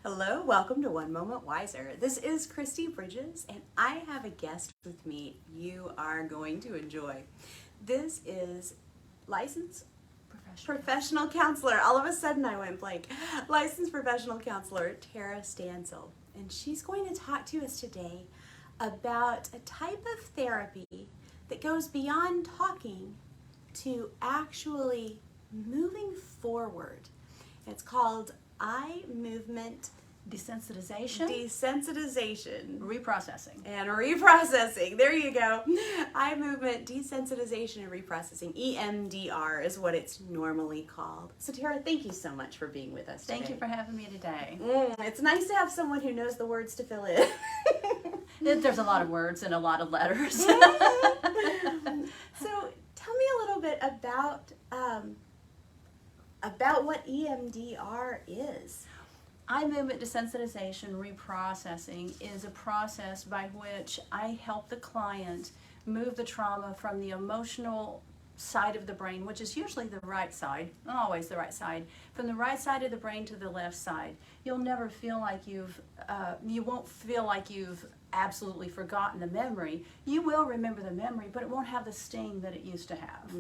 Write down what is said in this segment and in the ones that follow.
Hello, welcome to One Moment Wiser. This is Christy Bridges, and I have a guest with me you are going to enjoy. This is licensed professional counselor. All of a sudden I went blank. Licensed professional counselor Terra Stansell. And she's going to talk to us today about a type of therapy that goes beyond talking to actually moving forward. It's called eye movement desensitization, reprocessing, reprocessing. There you go. Eye movement desensitization and reprocessing. EMDR is what it's normally called. So Tara, thank you so much for being with us today. Thank you for having me today. It's nice to have someone who knows the words to fill in. There's a lot of words and a lot of letters. So tell me a little bit about what EMDR is. Eye movement desensitization reprocessing is a process by which I help the client move the trauma from the emotional side of the brain, which is usually the right side, not always the right side, from the right side of the brain to the left side. You'll never feel like you won't feel like you've absolutely forgotten the memory. You will remember the memory, but it won't have the sting that it used to have.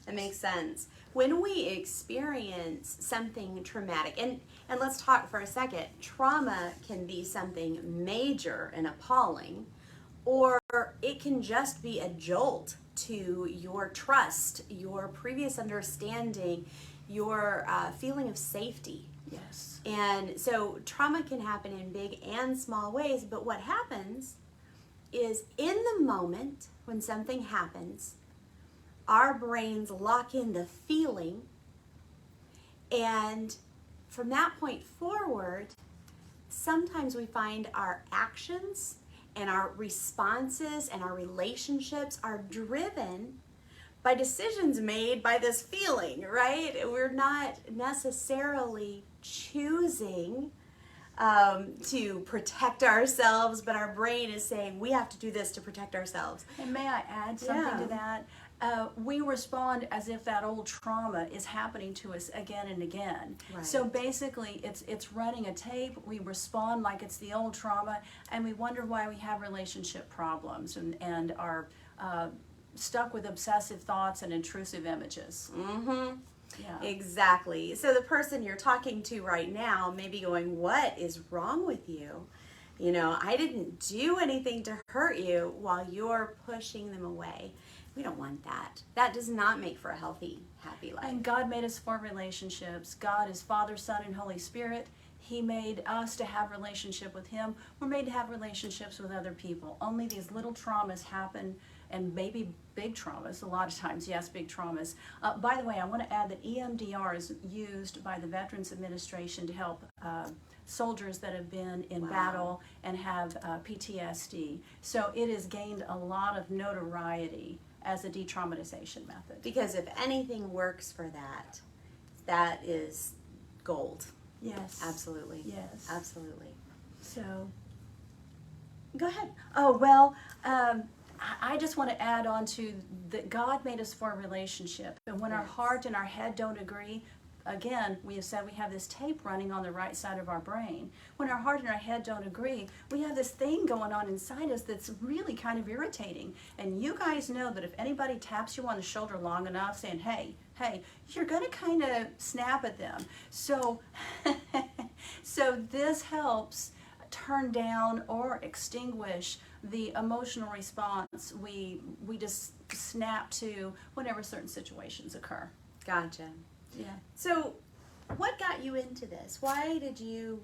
That makes sense. When we experience something traumatic, and let's talk for a second, trauma can be something major and appalling, or it can just be a jolt to your trust, your previous understanding, your feeling of safety. Yes. And so trauma can happen in big and small ways, but what happens is in the moment when something happens, our brains lock in the feeling, and from that point forward, sometimes we find our actions and our responses and our relationships are driven by decisions made by this feeling, right? We're not necessarily choosing to protect ourselves, but our brain is saying we have to do this to protect ourselves. And may I add something to that? We respond as if that old trauma is happening to us again and again. Right. So basically, it's running a tape. We respond like it's the old trauma, and we wonder why we have relationship problems and are stuck with obsessive thoughts and intrusive images. Mm-hmm. Yeah. Exactly. So the person you're talking to right now may be going, what is wrong with you? You know, I didn't do anything to hurt you, while you're pushing them away. We don't want that. That does not make for a healthy, happy life. And God made us for relationships. God is Father, Son, and Holy Spirit. He made us to have relationship with Him. We're made to have relationships with other people. Only these little traumas happen, and maybe big traumas, a lot of times, yes, big traumas. By the way, I want to add that EMDR is used by the Veterans Administration to help soldiers that have been in battle and have PTSD. So it has gained a lot of notoriety as a detraumatization method. Because if anything works for that, that is gold. Yes. Absolutely. Yes. Absolutely. So, Go ahead. oh, well, I just want to add on to that God made us for a relationship. And when our heart and our head don't agree, again, we have said we have this tape running on the right side of our brain. When our heart and our head don't agree, we have this thing going on inside us that's really kind of irritating. And you guys know that if anybody taps you on the shoulder long enough saying, hey, you're going to kind of snap at them. So, so this helps turn down or extinguish the emotional response we just snap to whenever certain situations occur. Gotcha. Yeah. So what got you into this? Why did you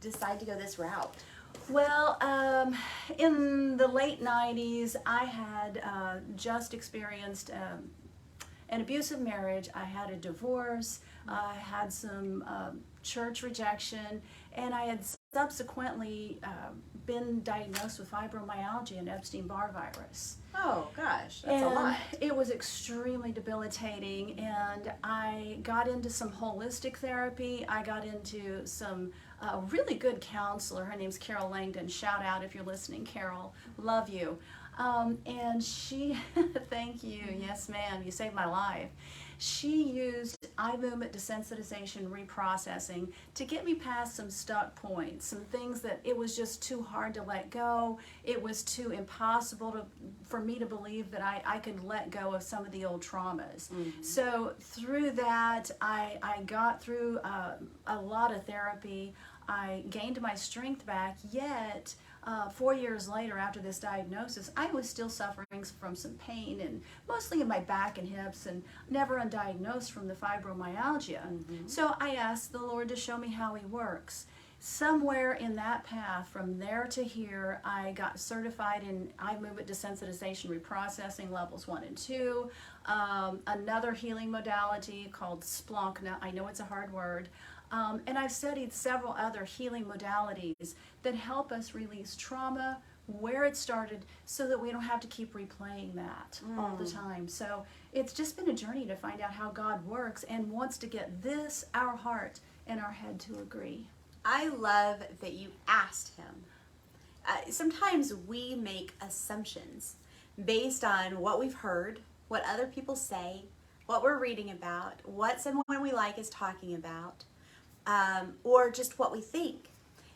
decide to go this route? Well, in the late 90s, I had just experienced an abusive marriage. I had a divorce. I had some church rejection, and I had subsequently been diagnosed with fibromyalgia and Epstein-Barr virus. Oh gosh, that's a lot. It was extremely debilitating, and I got into some holistic therapy. I got into some really good counselor. Her name's Carol Langdon. Shout out if you're listening, Carol. Love you. And she, thank you. Yes, ma'am. You saved my life. she used eye movement desensitization reprocessing to get me past some stuck points, some things that it was just too hard to let go. It was too impossible for me to believe that I could let go of some of the old traumas. So through that, I got through a lot of therapy. I gained my strength back, yet 4 years later after this diagnosis, I was still suffering from some pain, and mostly in my back and hips, and never undiagnosed from the fibromyalgia. So I asked the Lord to show me how He works. Somewhere in that path, from there to here, I got certified in eye movement desensitization reprocessing levels 1 and 2, another healing modality called Splankna. I know it's a hard word. And I've studied several other healing modalities that help us release trauma, where it started, so that we don't have to keep replaying that all the time. So it's just been a journey to find out how God works and wants to get this, our heart and our head, to agree. I love that you asked Him. Sometimes we make assumptions based on what we've heard, what other people say, what we're reading about, what someone we like is talking about. Or just what we think.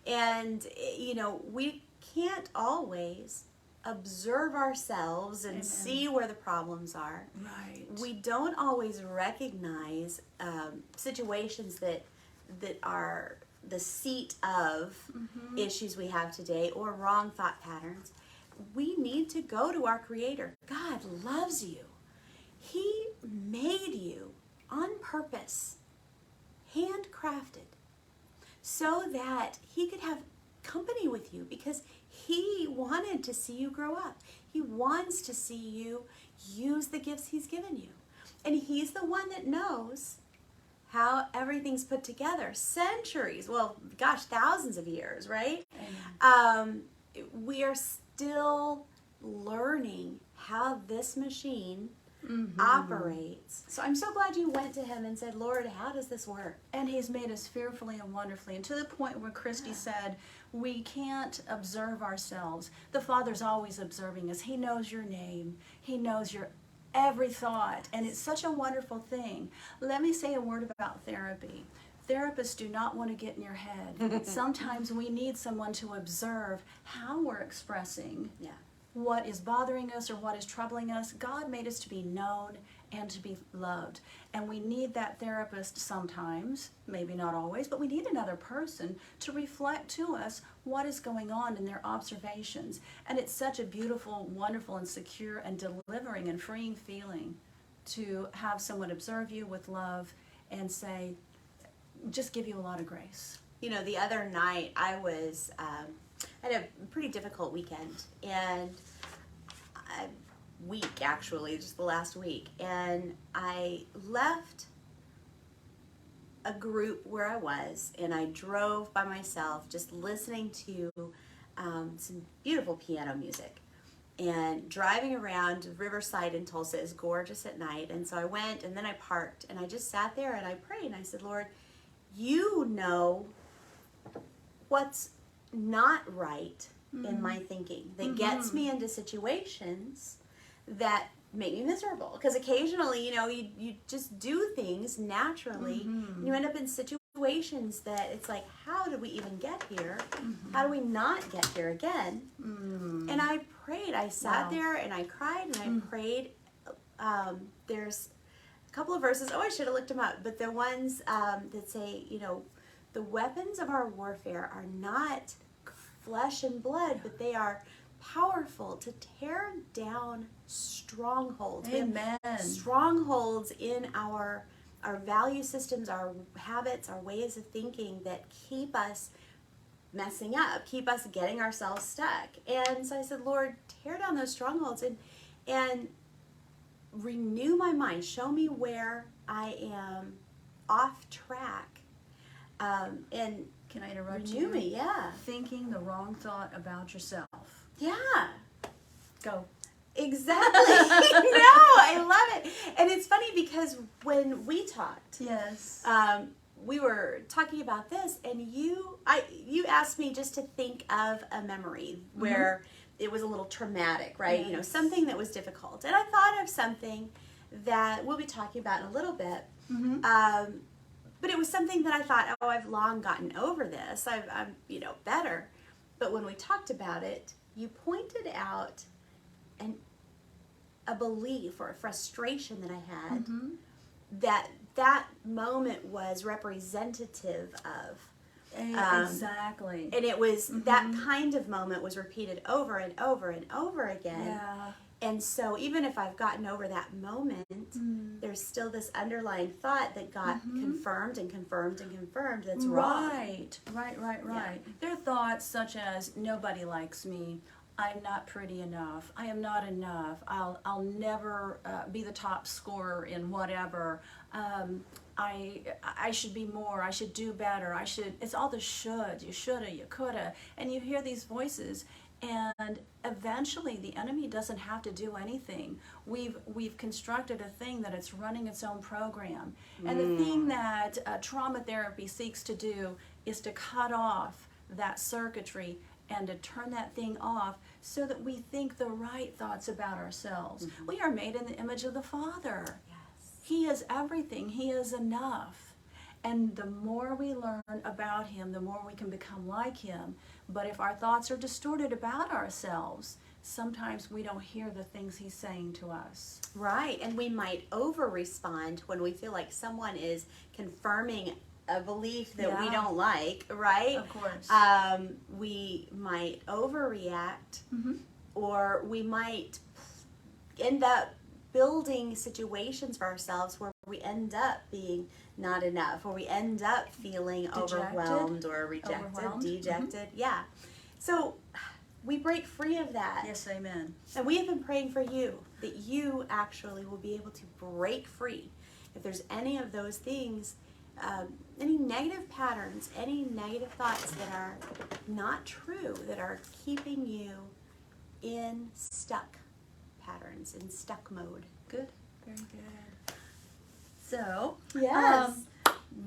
And, we can't always observe ourselves and see where the problems are. Right. We don't always recognize situations that are the seat of issues we have today, or wrong thought patterns. We need to go to our Creator. God loves you. He made you on purpose, handcrafted, so that He could have company with you, because He wanted to see you grow up. He wants to see you use the gifts He's given you. And He's the one that knows how everything's put together. Centuries, well, gosh, thousands of years, right? We are still learning how this machine operates. So I'm so glad you went to Him and said, Lord, how does this work? And He's made us fearfully and wonderfully. And to the point where Christy said, we can't observe ourselves. The Father's always observing us. He knows your name. He knows your every thought. And it's such a wonderful thing. Let me say a word about therapy. Therapists do not want to get in your head. Sometimes we need someone to observe how we're expressing what is bothering us or what is troubling us. God made us to be known and to be loved. And we need that therapist sometimes, maybe not always, but we need another person to reflect to us what is going on in their observations. And it's such a beautiful, wonderful, and secure and delivering and freeing feeling to have someone observe you with love and say, just give you a lot of grace. The other night I was... I had a pretty difficult weekend, and week actually, just the last week, and I left a group where I was, and I drove by myself just listening to some beautiful piano music, and driving around Riverside in Tulsa is gorgeous at night. And so I went, and then I parked, and I just sat there and I prayed, and I said, Lord, you know what's not right in my thinking that gets me into situations that make me miserable. Because occasionally, you just do things naturally, and you end up in situations that it's like, how did we even get here? How do we not get here again? And I prayed. I sat there and I cried and I prayed. There's a couple of verses. Oh, I should have looked them up. But the ones that say, the weapons of our warfare are not flesh and blood, but they are powerful to tear down strongholds. Amen. Strongholds in our value systems, our habits, our ways of thinking that keep us messing up, keep us getting ourselves stuck. And so I said, Lord, tear down those strongholds and renew my mind. Show me where I am off track. And can I interrupt renew you? me, yeah. Thinking the wrong thought about yourself. Yeah. Go. Exactly. No, I love it. And it's funny because when we talked, we were talking about this, and you asked me just to think of a memory where it was a little traumatic, right? Yes. Something that was difficult. And I thought of something that we'll be talking about in a little bit. Mm-hmm. But it was something that I thought, oh, I've long gotten over this. I'm better. But when we talked about it, you pointed out a belief or a frustration that I had, Mm-hmm. that moment was representative of. Exactly. And it was that kind of moment was repeated over and over and over again. Yeah. And so even if I've gotten over that moment, there's still this underlying thought that got confirmed and confirmed and confirmed that's wrong. Right. There are thoughts such as, nobody likes me, I'm not pretty enough, I am not enough, I'll never be the top scorer in whatever, I should be more, I should do better, it's all the should, you shoulda, you coulda, and you hear these voices, and eventually the enemy doesn't have to do anything. We've constructed a thing that it's running its own program, and the thing that trauma therapy seeks to do is to cut off that circuitry and to turn that thing off so that we think the right thoughts about ourselves. We are made in the image of the Father. He is everything. He is enough. And the more we learn about Him, the more we can become like Him. But if our thoughts are distorted about ourselves, sometimes we don't hear the things He's saying to us. Right, and we might over-respond when we feel like someone is confirming a belief that we don't like, right? Of course. We might overreact, or we might end up building situations for ourselves where we end up being not enough, or we end up feeling overwhelmed or rejected, dejected. Yeah. So we break free of that. Yes, amen. And we have been praying for you that you actually will be able to break free. If there's any of those things, any negative patterns, any negative thoughts that are not true, that are keeping you in stuck patterns, in stuck mode. Good. Very good. So, Yes.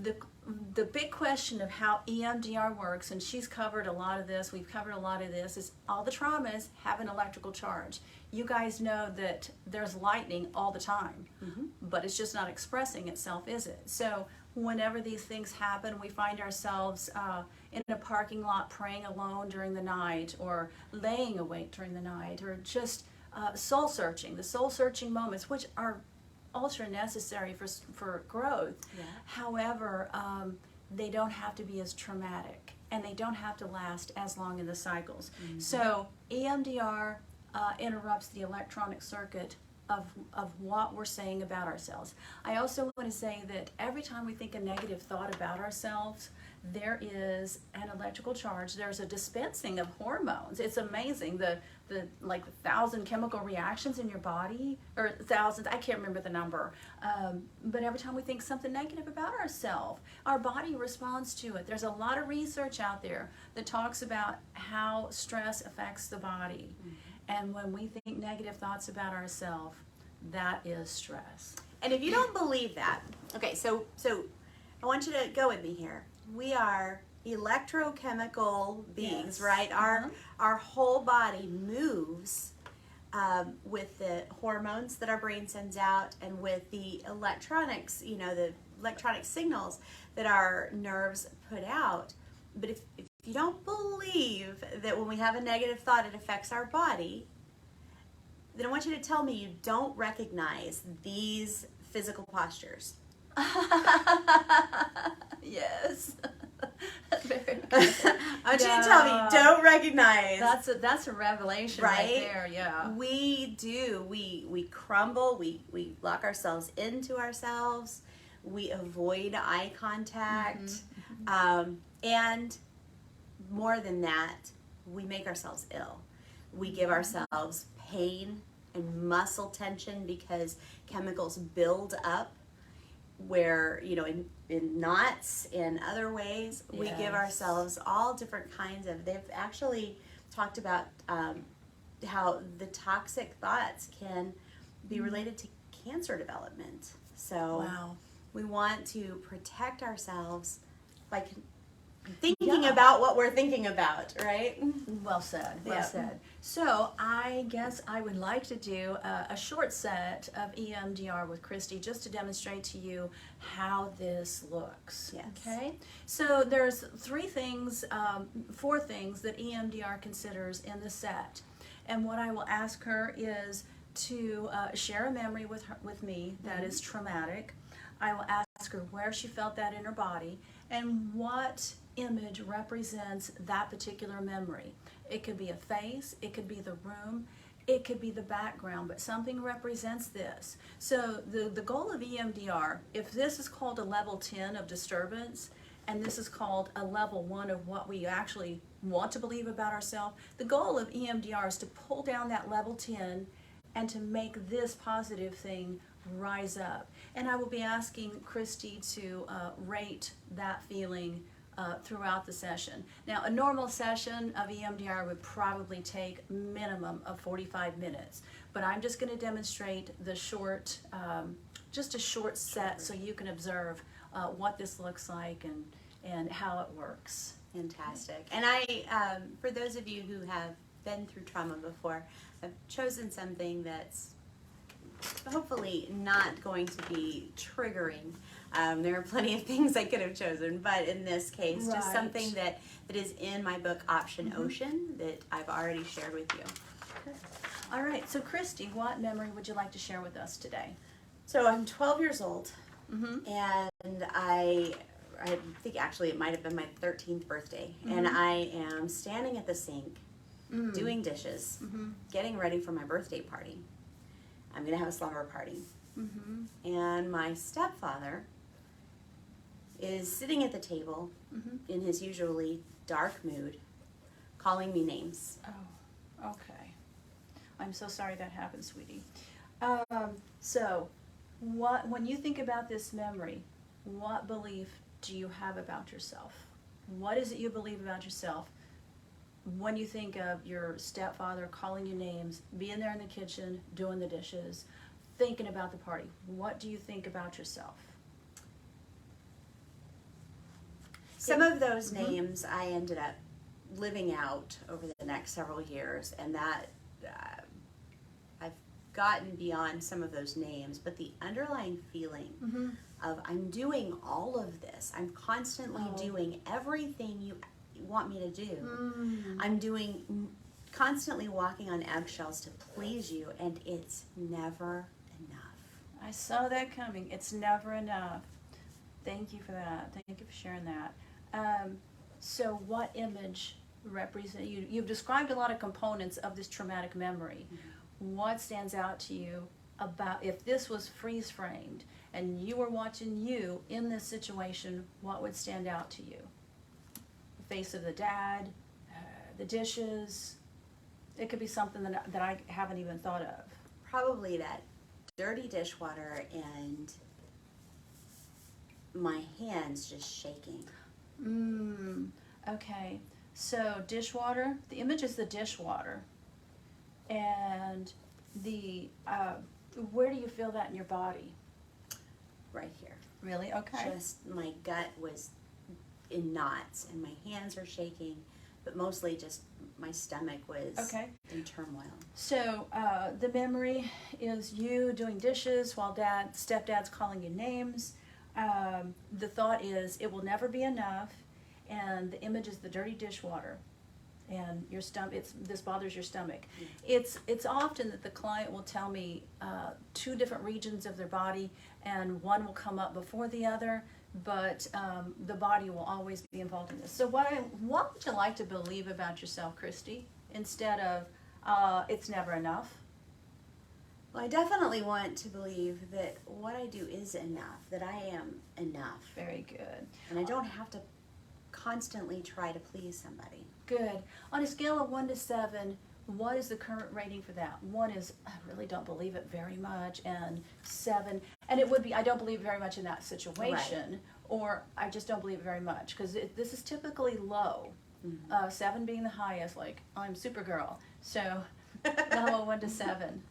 the big question of how EMDR works, and she's covered a lot of this, we've covered a lot of this, is all the traumas have an electrical charge. You guys know that there's lightning all the time, but it's just not expressing itself, is it? So whenever these things happen, we find ourselves in a parking lot praying alone during the night, or laying awake during the night, or just soul-searching, the soul-searching moments, which are ultra necessary for growth. Yeah. However, they don't have to be as traumatic, and they don't have to last as long in the cycles. So EMDR interrupts the electronic circuit of what we're saying about ourselves. I also want to say that every time we think a negative thought about ourselves, there is an electrical charge. There's a dispensing of hormones. It's amazing. The 1,000 chemical reactions in your body, or thousands, I can't remember the number. But every time we think something negative about ourselves, our body responds to it. There's a lot of research out there that talks about how stress affects the body. And when we think negative thoughts about ourselves, that is stress. And if you don't believe that, okay, so I want you to go with me here. We are electrochemical beings, right? Our whole body moves with the hormones that our brain sends out, and with the electronics, the electronic signals that our nerves put out. But if you don't believe that when we have a negative thought it affects our body, then I want you to tell me you don't recognize these physical postures. Yes. Very good. I want you to tell me you don't recognize. That's a revelation right there, yeah. We do. We crumble. We lock ourselves into ourselves. We avoid eye contact. And more than that, we make ourselves ill. We give ourselves pain and muscle tension because chemicals build up where, in knots, in other ways. Yes. We give ourselves all different kinds of, they've actually talked about how the toxic thoughts can be related to cancer development. So Wow. we want to protect ourselves by thinking about what we're thinking about, right? Well said, well Yeah. said. So I guess I would like to do a short set of EMDR with Christy just to demonstrate to you how this looks. Yes. Okay? So there's four things that EMDR considers in the set. And what I will ask her is to share a memory with me that is traumatic. I will ask her where she felt that in her body and what image represents that particular memory. It could be a face, it could be the room, it could be the background, but something represents this. So the goal of EMDR, if this is called a level 10 of disturbance, and this is called a level 1 of what we actually want to believe about ourselves, the goal of EMDR is to pull down that level 10 and to make this positive thing rise up. And I will be asking Christy to rate that feeling throughout the session. Now, a normal session of EMDR would probably take minimum of 45 minutes, but I'm just going to demonstrate the short, just a short set so you can observe what this looks like and how it works. Fantastic. And I, for those of you who have been through trauma before, I've chosen something that's hopefully not going to be triggering. There are plenty of things I could have chosen, but in this case, just Right. something that is in my book, Option Ocean, that I've already shared with you. Okay. All right, so Christy, what memory would you like to share with us today? So I'm 12 years old, Mm-hmm. and I think actually it might have been my 13th birthday, and I am standing at the sink, doing dishes, getting ready for my birthday party. I'm going to have a slumber party. And my stepfather is sitting at the table in his usually dark mood, calling me names. Oh, okay. I'm so sorry that happened, sweetie. So, when you think about this memory, what belief do you have about yourself? What is it you believe about yourself when you think of your stepfather calling you names, being there in the kitchen, doing the dishes, thinking about the party? What do you think about yourself? Some of those names I ended up living out over the next several years, and that I've gotten beyond some of those names, but the underlying feeling of I'm doing all of this, I'm constantly doing everything you want me to do. I'm constantly walking on eggshells to please you, and it's never enough. I saw that coming. It's never enough. Thank you for that. Thank you for sharing that. So what image represent you? You've described a lot of components of this traumatic memory. What stands out to you about if this was freeze framed and you were watching you in this situation, what would stand out to you? The face of the dad, the dishes. It could be something that I haven't even thought of. Probably that dirty dishwater and my hands just shaking. Okay. So dishwater, the image is the dishwater. And the, where do you feel that in your body? Right here. Really? Okay. Just my gut was in knots and my hands were shaking, but mostly just my stomach was in turmoil. So the memory is you doing dishes while stepdad's calling you names. The thought is it will never be enough, and the image is the dirty dishwater, and your stomach. This bothers your stomach. It's often that the client will tell me two different regions of their body, and one will come up before the other, but the body will always be involved in this. So what would you like to believe about yourself, Christy, instead of it's never enough? Well, I definitely want to believe that what I do is enough, that I am enough. Very good. And I don't have to constantly try to please somebody. Good. On a scale of 1 to 7, what is the current rating for that? 1 is, I really don't believe it very much, and 7, and it would be, I don't believe very much in that situation, or I just don't believe it very much, because this is typically low. 7 being the highest, like, I'm Supergirl. So, level 1 to 7.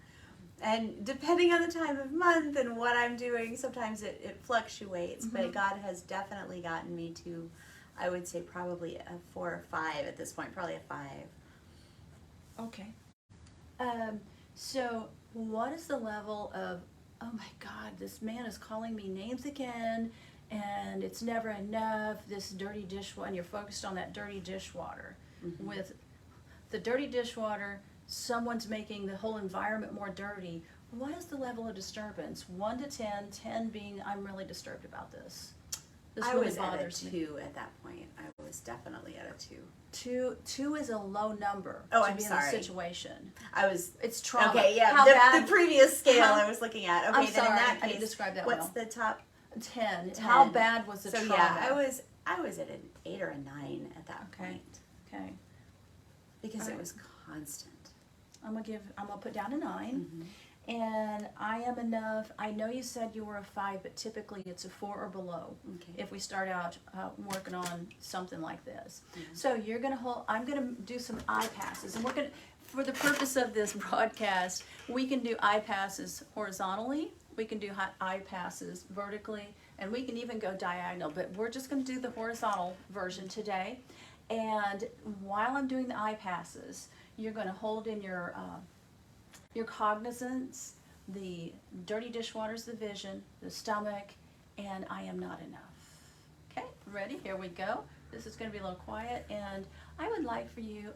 And depending on the time of month and what I'm doing, sometimes it fluctuates, but God has definitely gotten me to I would say probably a 4 or 5 at this point, probably a 5. Okay. So what is the level of, oh my God, this man is calling me names again, and it's never enough, this dirty dishwater, and you're focused on that dirty dishwater. Mm-hmm. With the dirty dishwater, someone's making the whole environment more dirty. What is the level of disturbance? 1 to 10, 10 being, I'm really disturbed about this. This I really was at a bothers me. 2 at that point. I was definitely at a 2. Two is a low number Oh, to I'm be sorry. in a situation. It's trauma. Okay, yeah. How the, bad? the previous scale Uh-huh. I was looking at. Okay, I'm then sorry, in that I case, didn't describe that what's well. the top? 10. 10. How bad was the So trauma? yeah, I was at an 8 or a 9 at that Okay. point Okay. because All it right. was constant. I'm gonna put down a 9. Mhm. And I am enough. I know you said you were a 5, but typically it's a 4 or below. Okay. If we start out working on something like this. Yeah. So you're gonna hold, I'm gonna do some eye passes, and we're gonna, for the purpose of this broadcast, we can do eye passes horizontally, we can do eye passes vertically, and we can even go diagonal, but we're just gonna do the horizontal version today. And while I'm doing the eye passes, you're gonna hold in your cognizance, the dirty dishwater's the vision, the stomach, and I am not enough. Okay, ready? Here we go. This is going to be a little quiet, and I would like for you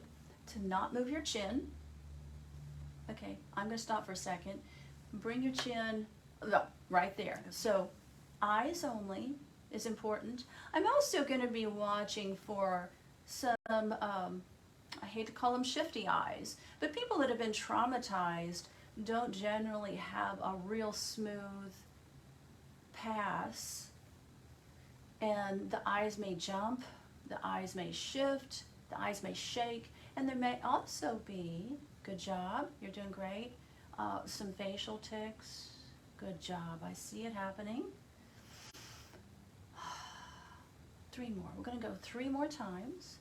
to not move your chin. Okay, I'm going to stop for a second. Bring your chin right there. So eyes only is important. I'm also going to be watching for some I hate to call them shifty eyes, but people that have been traumatized don't generally have a real smooth pass, and the eyes may jump, the eyes may shift, the eyes may shake, and there may also be, good job, you're doing great, some facial tics, good job, I see it happening. 3 more, we're going to go 3 more times.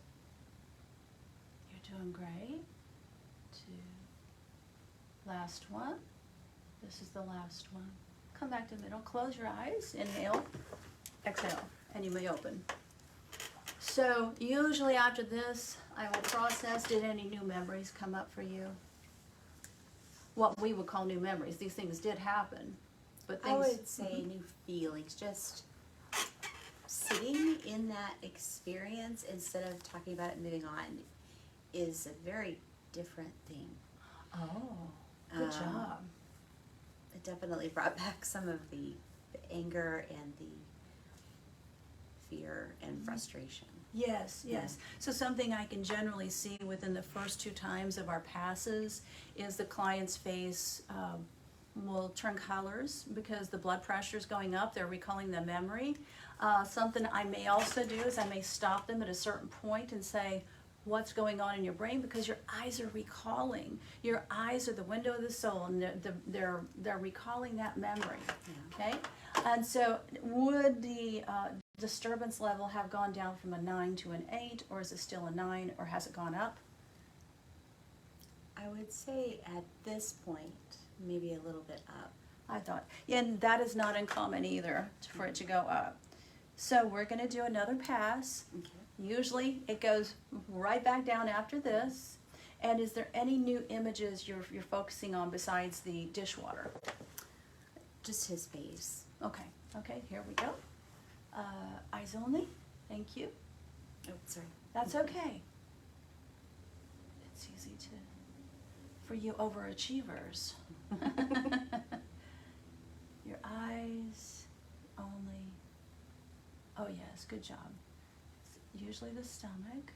Doing great. 2. Last one. This is the last one. Come back to the middle. Close your eyes. Inhale. Exhale. And you may open. So usually after this, I will process. Did any new memories come up for you? What we would call new memories. These things did happen. But things, I would say new feelings, just sitting in that experience instead of talking about it and moving on is a very different thing. Oh, good job. It definitely brought back some of the anger and the fear and frustration. Yes, yes. So something I can generally see within the first 2 times of our passes is the client's face will turn colors because the blood pressure is going up. They're recalling the memory. Something I may also do is I may stop them at a certain point and say, what's going on in your brain, because your eyes are recalling. Your eyes are the window of the soul, and they're recalling that memory. Yeah. Okay, and so would the disturbance level have gone down from a 9 to an 8, or is it still a 9, or has it gone up? I would say at this point, maybe a little bit up. I thought, yeah, and that is not uncommon either for it to go up. So we're going to do another pass. Okay. Usually it goes right back down after this. And is there any new images you're focusing on besides the dishwater? Just his face. Okay, okay, here we go. Eyes only, thank you. Oh, sorry. That's okay. It's easy for you overachievers. Your eyes only. Oh yes, good job. It's usually the stomach.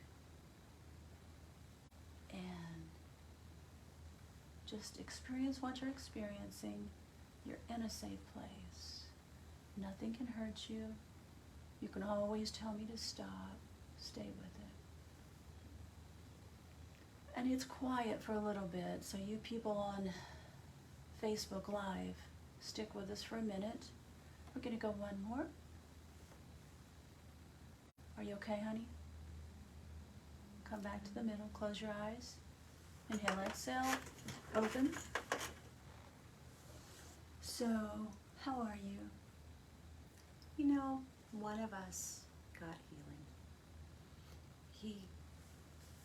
And just experience what you're experiencing. You're in a safe place. Nothing can hurt you. You can always tell me to stop. Stay with it. And it's quiet for a little bit, so you people on Facebook Live, stick with us for a minute. We're going to go one more. Are you okay, honey? Come back to the middle. Close your eyes. Inhale, exhale. Open. So, how are you? You know, one of us got healing.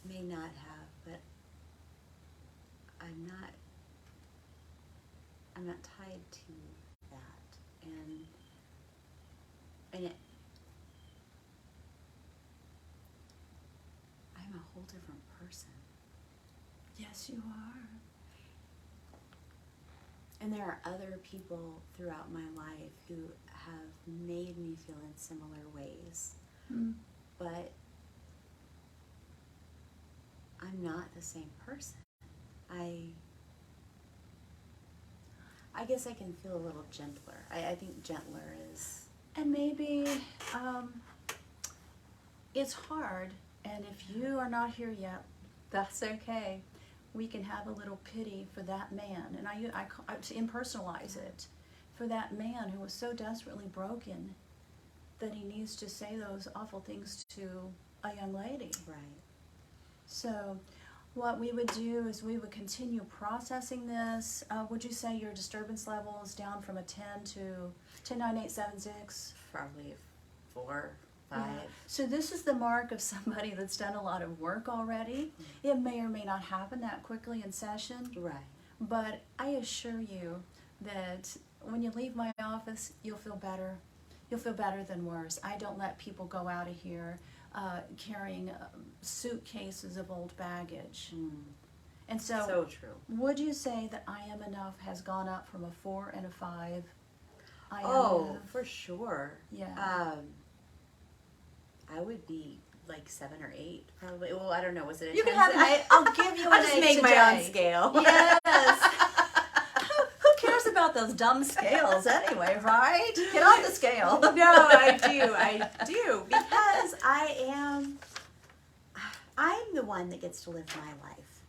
may not have, but I'm not tied to that, and I'm a whole different person. Yes, you are. And there are other people throughout my life who have made me feel in similar ways, but I'm not the same person. I guess I can feel a little gentler. I think gentler is... And maybe it's hard, and if you are not here yet, that's okay. We can have a little pity for that man, and I to impersonalize it, for that man who was so desperately broken that he needs to say those awful things to a young lady. Right. So what we would do is we would continue processing this. Would you say your disturbance level is down from a 10 to 10, 9, 8, 7, 6? Probably 4, 5. Yeah. So this is the mark of somebody that's done a lot of work already. It may or may not happen that quickly in session. Right. But I assure you that when you leave my office, you'll feel better. You'll feel better than worse. I don't let people go out of here carrying suitcases of old baggage. And so true. Would you say that I Am Enough has gone up from a 4 and a 5? I Am Oh, Enough? for sure. Yeah. I would be like 7 or 8, probably. Well, I don't know. Was it a You 10? can have an 8. I'll give you an 8 I'll just make today. my own scale. Yes. Who cares about those dumb scales anyway, right? Get on the scale. No, I do, because I'm the one that gets to live my life.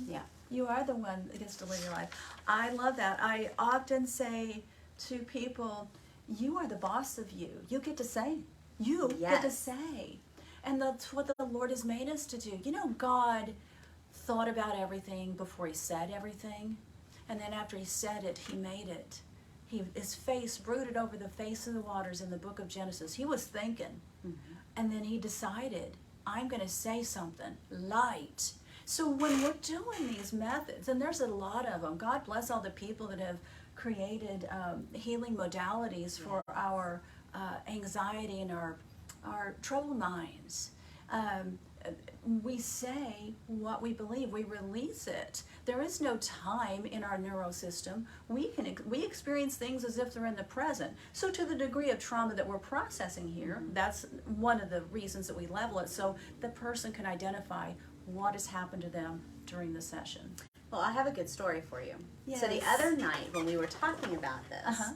Yeah. You are the one that gets to live your life. I love that. I often say to people, you are the boss of you. You get to say. You get to Yes. say. And that's what the Lord has made us to do. You know, God thought about everything before he said everything. And then after he said it, he made it. His face brooded over the face of the waters in the book of Genesis. He was thinking. And then he decided, I'm going to say something. Light. So when we're doing these methods, and there's a lot of them, God bless all the people that have created healing modalities for our anxiety and our troubled minds. We say what we believe. We release it. There is no time in our neurosystem. We experience things as if they're in the present. So to the degree of trauma that we're processing here, that's one of the reasons that we level it, so the person can identify what has happened to them during the session. Well, I have a good story for you. Yes. So the other night when we were talking about this,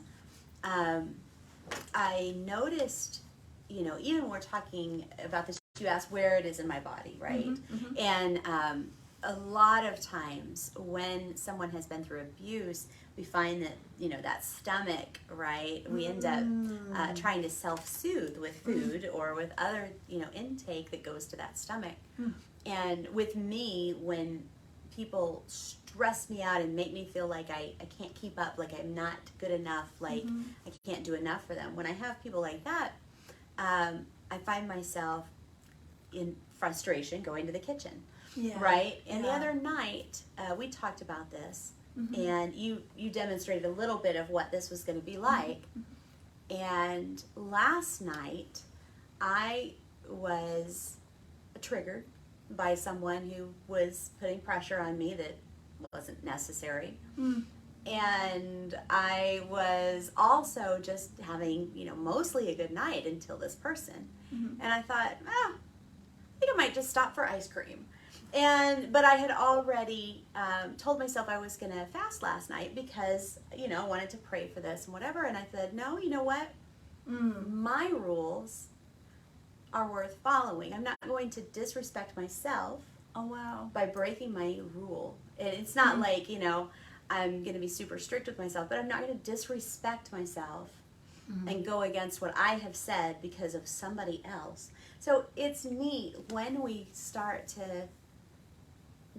I noticed, even when we're talking about this, you asked where it is in my body, right? And a lot of times when someone has been through abuse, we find that, that stomach, right? We end up trying to self-soothe with food or with other, intake that goes to that stomach. And with me, when people stress me out and make me feel like I can't keep up, like I'm not good enough, like I can't do enough for them. When I have people like that, I find myself in frustration going to the kitchen, right? And the other night, we talked about this, and you demonstrated a little bit of what this was going to be like. And last night, I was triggered by someone who was putting pressure on me that wasn't necessary. And I was also just having, mostly a good night until this person. And I thought, I think I might just stop for ice cream. But I had already told myself I was going to fast last night because, I wanted to pray for this and whatever. And I said, no, you know what? My rules are worth following. I'm not going to disrespect myself by breaking my rule. And it's not like, I'm going to be super strict with myself, but I'm not going to disrespect myself and go against what I have said because of somebody else. So it's neat when we start to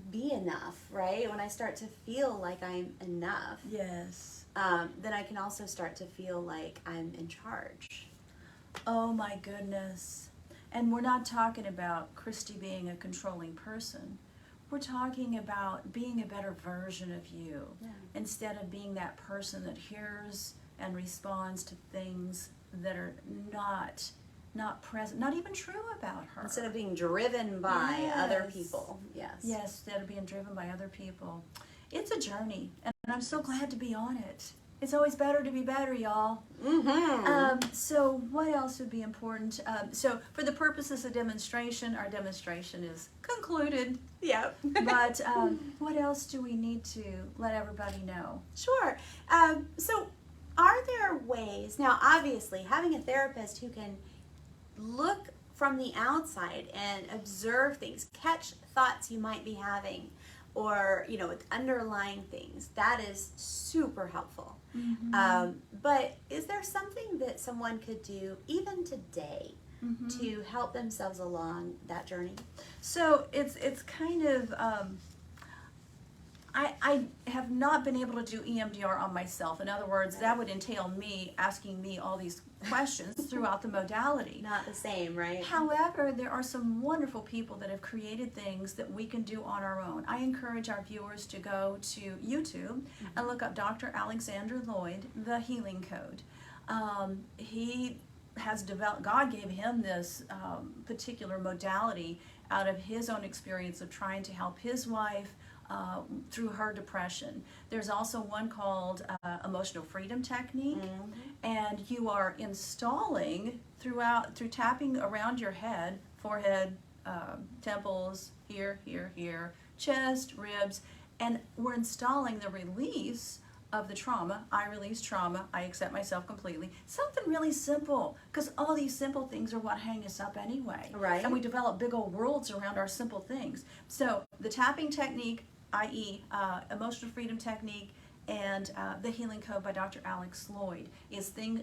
be enough, right? When I start to feel like I'm enough, then I can also start to feel like I'm in charge. Oh my goodness. And we're not talking about Christy being a controlling person. We're talking about being a better version of you, instead of being that person that hears and responds to things that are not present, not even true about her. Instead of being driven by other people. Yes. Yes, instead of being driven by other people. It's a journey, and I'm so glad to be on it. It's always better to be better, y'all. So what else would be important? So for the purposes of demonstration, our demonstration is concluded. Yep. But what else do we need to let everybody know? Sure. So are there ways, now obviously having a therapist who can look from the outside and observe things, catch thoughts you might be having, or with underlying things, that is super helpful. But is there something that someone could do even today to help themselves along that journey? So it's kind of I have not been able to do EMDR on myself. In other words, that would entail me asking me all these questions throughout the modality. Not the same, right? However, there are some wonderful people that have created things that we can do on our own. I encourage our viewers to go to YouTube and look up Dr. Alexander Lloyd, The Healing Code. He has developed, God gave him this particular modality out of his own experience of trying to help his wife through her depression. There's also one called Emotional Freedom Technique, and you are installing through tapping around your head, forehead, temples, here, chest, ribs, and we're installing the release of the trauma. I release trauma. I accept myself completely. Something really simple, because all these simple things are what hang us up anyway. Right. And we develop big old worlds around our simple things. So the tapping technique, i.e. Emotional Freedom Technique, and The Healing Code by Dr. Alex Lloyd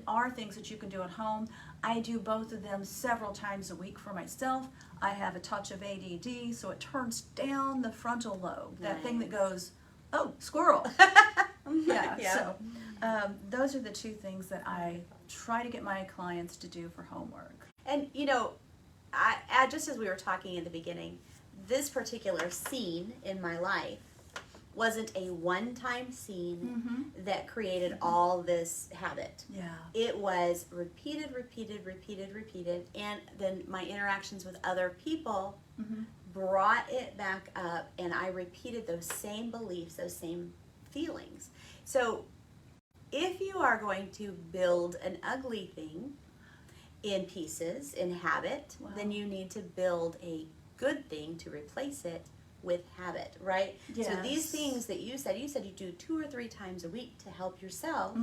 are things that you can do at home. I do both of them several times a week for myself. I have a touch of ADD, so it turns down the frontal lobe, that thing that goes, oh, squirrel. So those are the two things that I try to get my clients to do for homework. And I just as we were talking in the beginning, this particular scene in my life wasn't a one-time scene that created all this habit. Yeah. It was repeated, and then my interactions with other people brought it back up, and I repeated those same beliefs, those same feelings. So if you are going to build an ugly thing in pieces, in habit, then you need to build a good thing to replace it with habit, right? Yes. So these things that you said you do 2 or 3 times a week to help yourself.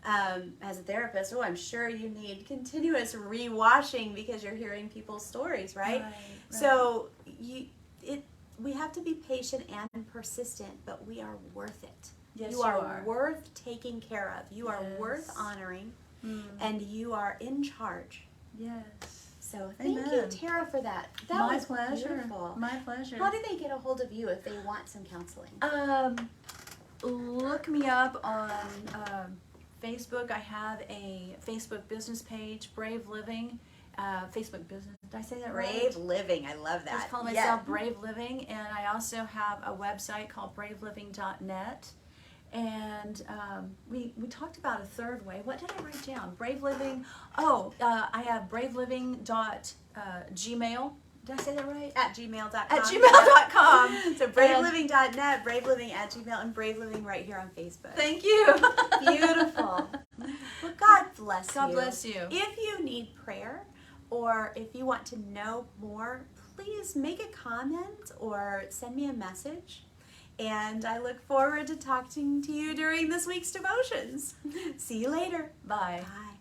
As a therapist, I'm sure you need continuous rewashing because you're hearing people's stories, right? So we have to be patient and persistent, but we are worth it. Yes, you are worth taking care of. You are worth honoring, and you are in charge. Yes. So thank you, Terra, for that. That was beautiful. My pleasure. How do they get a hold of you if they want some counseling? Look me up on Facebook. I have a Facebook business page, Brave Living. Facebook business. Did I say that right? Brave Living. I love that. I just call myself Brave Living, and I also have a website called braveliving.net. And we talked about a third way. What did I write down? Brave Living. I have braveliving.gmail. Did I say that right? At gmail.com. At gmail.com. So braveliving.net, braveliving@gmail, and Brave Living right here on Facebook. Thank you. Beautiful. Well, God bless you. God bless you. If you need prayer, or if you want to know more, please make a comment or send me a message. And I look forward to talking to you during this week's devotions. See you later. Bye. Bye.